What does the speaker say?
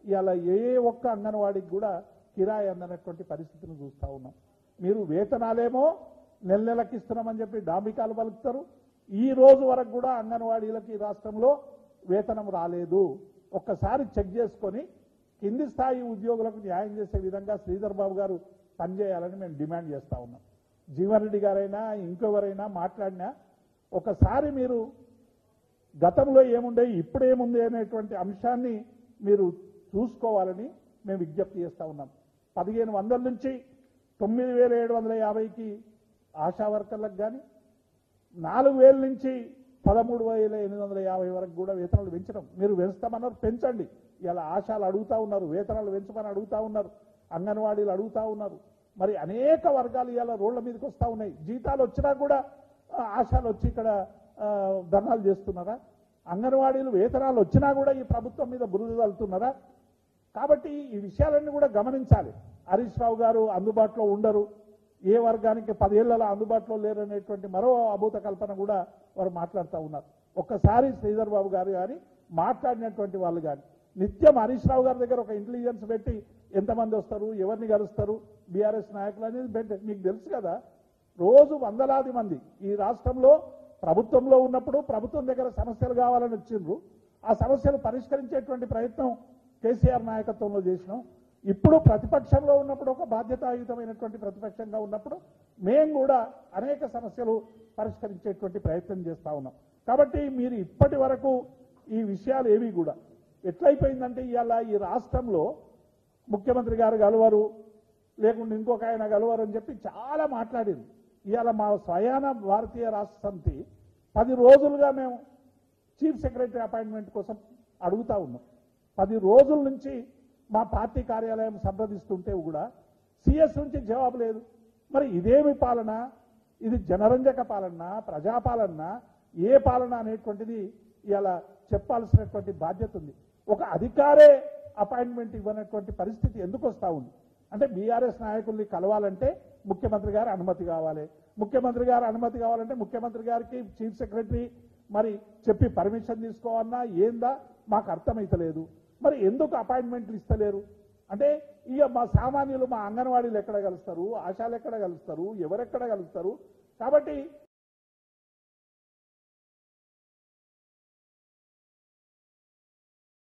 ఇవాళ ఏ ఒక్క అంగన్వాడికి కూడా కిరాయి అందనటువంటి పరిస్థితిని చూస్తూ ఉన్నాం. మీరు వేతనాలేమో నెల నెలకి ఇస్తున్నామని చెప్పి డాంబికాలు పలుకుతారు. ఈ రోజు వరకు కూడా అంగన్వాడీలకి రాష్ట్రంలో వేతనం రాలేదు. ఒక్కసారి చెక్ చేసుకొని కింది స్థాయి ఉద్యోగులకు న్యాయం చేసే విధంగా శ్రీధర్ బాబు గారు పనిచేయాలని మేము డిమాండ్ చేస్తూ ఉన్నాం. జీవన్ రెడ్డి గారైనా ఇంకెవరైనా మాట్లాడినా ఒకసారి మీరు గతంలో ఏముండే ఇప్పుడేముంది అనేటువంటి అంశాన్ని మీరు చూసుకోవాలని మేము విజ్ఞప్తి చేస్తూ ఉన్నాం. 1500 నుంచి 9750కి ఆశా వర్కర్లకు కానీ 4000 నుంచి 13,850 వరకు కూడా వేతనాలు పెంచడం. మీరు పెంచుతామన్నారు, పెంచండి. ఇలా ఆశాలు అడుగుతూ ఉన్నారు, వేతనాలు పెంచమని అడుగుతూ ఉన్నారు, అంగన్వాడీలు అడుగుతూ ఉన్నారు. మరి అనేక వర్గాలు ఇలా రోడ్ల మీదకి వస్తూ ఉన్నాయి. జీతాలు వచ్చినా కూడా ఆశాలు వచ్చి ఇక్కడ ధర్నాలు చేస్తున్నారా? అంగన్వాడీలు వేతనాలు వచ్చినా కూడా ఈ ప్రభుత్వం మీద బురద చల్లుతున్నారా? కాబట్టి ఈ విషయాలన్నీ కూడా గమనించాలి. హరీష్ రావు గారు అందుబాటులో ఉండరు, ఏ వర్గానికి 10 ఏళ్లలో అందుబాటులో లేరనేటువంటి మరో అభూత కల్పన కూడా వారు మాట్లాడుతూ ఉన్నారు. ఒక్కసారి శ్రీధర్ బాబు గారు కానీ మాట్లాడినటువంటి వాళ్ళు కానీ నిత్యం హరీష్ రావు గారి దగ్గర ఒక ఇంటెలిజెన్స్ పెట్టి ఎంతమంది వస్తారు, ఎవరిని కలుస్తారు, బీఆర్ఎస్ నాయకులు అనేది మీకు తెలుసు కదా. రోజు వందలాది మంది ఈ రాష్ట్రంలో ప్రభుత్వంలో ఉన్నప్పుడు ప్రభుత్వం దగ్గర సమస్యలు కావాలని వచ్చిండ్రు. ఆ సమస్యలు పరిష్కరించేటువంటి ప్రయత్నం కేసీఆర్ నాయకత్వంలో చేసినాం. ఇప్పుడు ప్రతిపక్షంలో ఉన్నప్పుడు ఒక బాధ్యతాయుతమైనటువంటి ప్రతిపక్షంగా ఉన్నప్పుడు మేము కూడా అనేక సమస్యలు పరిష్కరించేటువంటి ప్రయత్నం చేస్తూ ఉన్నాం. కాబట్టి మీరు ఇప్పటి వరకు ఈ విషయాలు ఏవి కూడా ఎట్లయిపోయిందంటే ఇవాళ ఈ రాష్ట్రంలో ముఖ్యమంత్రి గారు గలవరు, లేకుంటే ఇంకొక ఆయన గలవరు అని చెప్పి చాలా మాట్లాడింది. ఇవాళ మా స్వయాన భారతీయ రాష్ట్ర సమితి 10 రోజులుగా మేము చీఫ్ సెక్రటరీ అపాయింట్మెంట్ కోసం అడుగుతా ఉన్నాం. 10 రోజుల నుంచి మా పార్టీ కార్యాలయం సంప్రదిస్తుంటే కూడా సిఎస్ నుంచి జవాబు లేదు. మరి ఇదేమి పాలన? ఇది జనరంజక పాలన, ప్రజాపాలన, ఏ పాలన అనేటువంటిది ఇలా చెప్పాల్సినటువంటి బాధ్యత ఉంది. ఒక అధికారే అపాయింట్మెంట్ ఇవ్వనటువంటి పరిస్థితి ఎందుకు వస్తూ ఉంది అంటే బీఆర్ఎస్ నాయకుల్ని కలవాలంటే ముఖ్యమంత్రి గారి అనుమతి కావాలి. ముఖ్యమంత్రి గారి అనుమతి కావాలంటే ముఖ్యమంత్రి గారికి చీఫ్ సెక్రటరీ మరి చెప్పి పర్మిషన్ తీసుకోవాలన్నా ఏందా మాకు అర్థమైతలేదు. మరి ఎందుకు అపాయింట్మెంట్లు ఇస్తలేరు అంటే ఇక మా సామాన్యులు, మా అంగన్వాడీలు ఎక్కడ కలుస్తారు, ఆశాలు ఎక్కడ కలుస్తారు, ఎవరెక్కడ కలుస్తారు? కాబట్టి